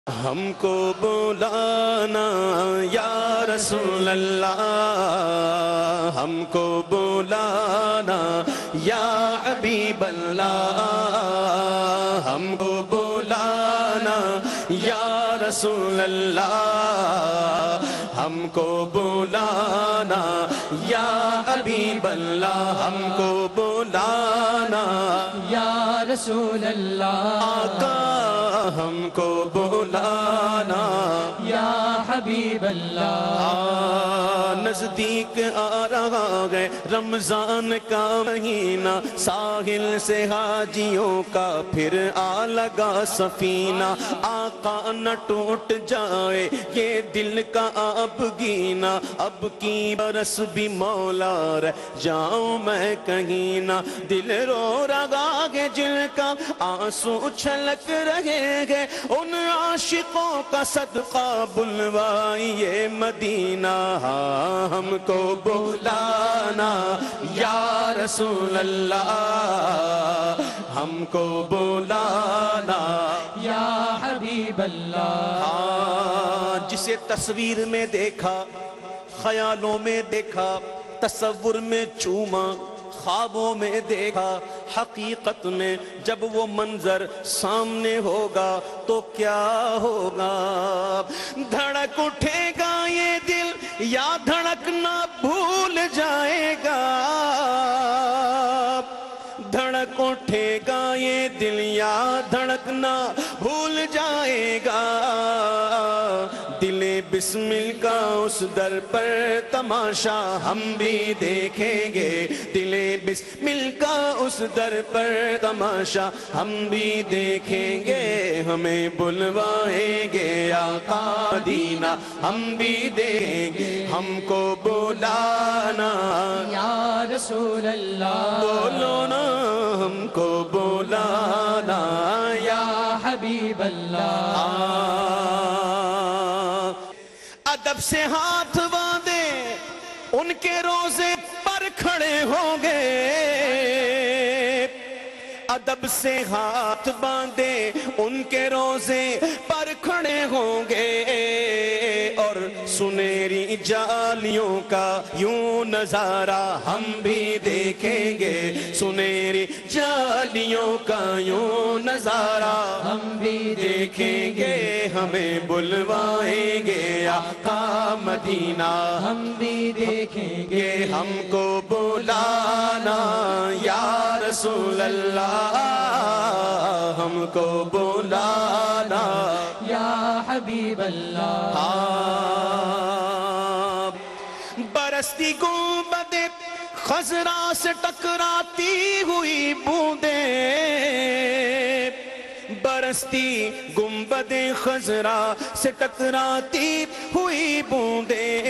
ہم کو بلانا یا رسول اللہ، ہم کو بلانا یا حبیب اللہ، ہم کو بلانا یا رسول اللہ، ہم کو بلانا یا حبیب اللہ، ہم کو بلانا یا رسول اللہ، آقا ہم کو بلانا یا حبیب اللہ۔ نزدیک آ رہا ہے رمضان کا مہینہ، ساحل سے حاجیوں کا پھر آ لگا سفینہ، آقا نہ ٹوٹ جائے یہ دل کا اب گینا، اب کی برس بھی مولا رہ جاؤں میں کہیں نہ، دل رو رہا ہے جن کا آنسو چھلک رہے گے، ان عاشقوں کا صدقہ بلوائیے مدینہ، ہم کو بلانا یا رسول اللہ، ہم کو بلانا یا حبیب اللہ۔ جسے تصویر میں دیکھا، خیالوں میں دیکھا، تصور میں چوما، خوابوں میں دیکھا، حقیقت میں جب وہ منظر سامنے ہوگا تو کیا ہوگا؟ دھڑک اٹھے گا یہ دل یا دھڑکنا بھول جائے گا؟ دھڑک اٹھے گا یہ دل یا دھڑکنا بھول جائے گا؟ دل بسمل کا اس در پر تماشا ہم بھی دیکھیں گے، دل بسمل کا اس در پر تماشا ہم بھی دیکھیں گے، ہمیں بلوائیں گے آقا مدینہ ہم بھی دیکھیں گے، ہم کو بلانا یا رسول اللہ، بولو نا ہم کو بلانا یا حبیب اللہ۔ ادب سے ہاتھ باندھے ان کے روزے پر کھڑے ہوں گے، ادب سے ہاتھ باندھے ان کے روزے پر کھڑے ہوں گے، اور سنہری جالیوں کا یوں نظارہ ہم بھی دیکھیں گے، سنہری جالیوں کا یوں نظارہ ہم بھی دیکھیں گے، ہمیں بلوائیں گے آقا مدینہ ہم بھی دیکھیں گے، کہ ہم کو بلانا یا رسول اللہ، ہم کو بلانا یا حبیب اللہ۔ برستی گنبد خضرا سے ٹکراتی ہوئی بوندیں، برستی گنبد خضرا سے ٹکراتی ہوئی بوندیں،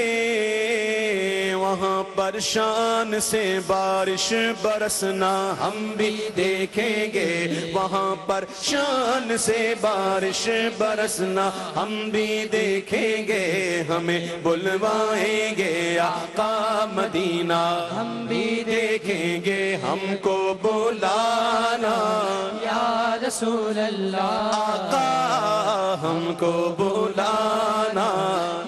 وہاں پر شان سے بارش برسنا ہم بھی دیکھیں گے، وہاں پر شان سے بارش برسنا ہم بھی دیکھیں گے، ہمیں بلوائیں گے آقا مدینہ ہم بھی دیکھیں گے، ہم کو بلانا یا رسول اللہ، آقا ہم کو بلانا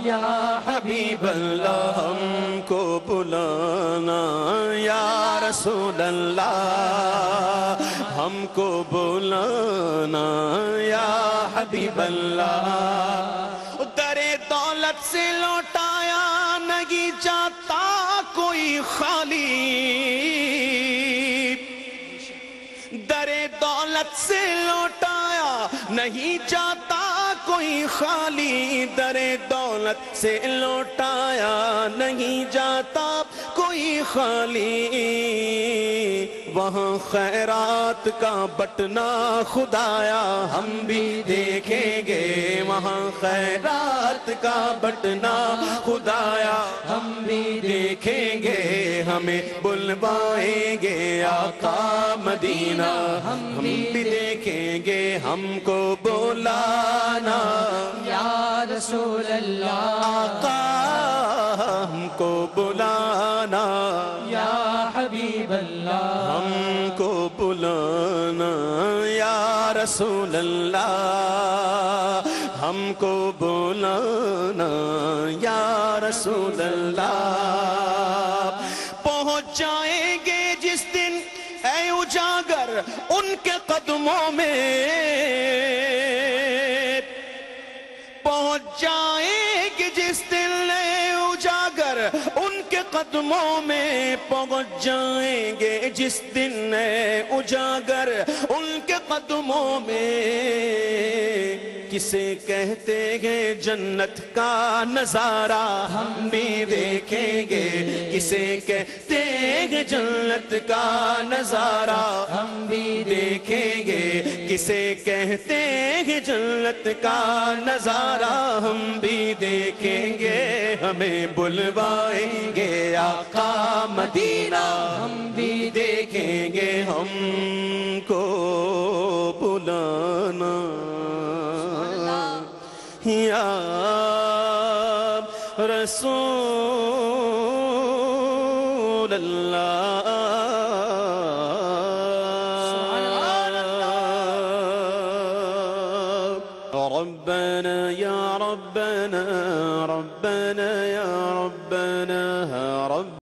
یا حبیب اللہ، ہم کو بلانا یا رسول اللہ، ہم کو بلانا یا حبیب اللہ۔ در دولت سے لوٹایا نہیں جاتا کوئی خالی، در دولت سے لوٹایا نہیں جاتا کوئی خالی، در دولت سے لوٹایا نہیں جاتا کوئی خالی، وہاں خیرات کا بٹنا خدایا ہم بھی دیکھیں گے، وہاں خیرات کا بٹنا خدایا ہم بھی دیکھیں گے، ہمیں بلوائیں گے آقا مدینہ ہم بھی دیکھیں گے، ہم کو بلانا یا رسول اللہ، آقا ہم کو بلانا یا حبیب اللہ، ہم کو بلانا یا رسول اللہ، ہم کو بلانا یا رسول اللہ. پہنچ جائیں گے جس دن اے اجاگر ان کے قدموں میں، پہنچ جائیں گے جس دن اے اجاگر ان کے قدموں میں، پہنچ جائیں گے جس دن اے اجاگر ان کے قدموں میں. کسے کہتے ہیں جنت کا نظارہ ہم بھی دیکھیں گے، کسے کہتے ہیں جنت کا نظارہ ہم بھی دیکھیں گے، کسے کہتے ہیں جنت کا نظارہ ہم بھی دیکھیں گے. ہمیں بلوائیں گے آقا مدینہ ہم بھی دیکھیں گے، ہم کو بلانا یا رسول اللہ. ربنا یا ربنا، ربنا یا ربنا، رب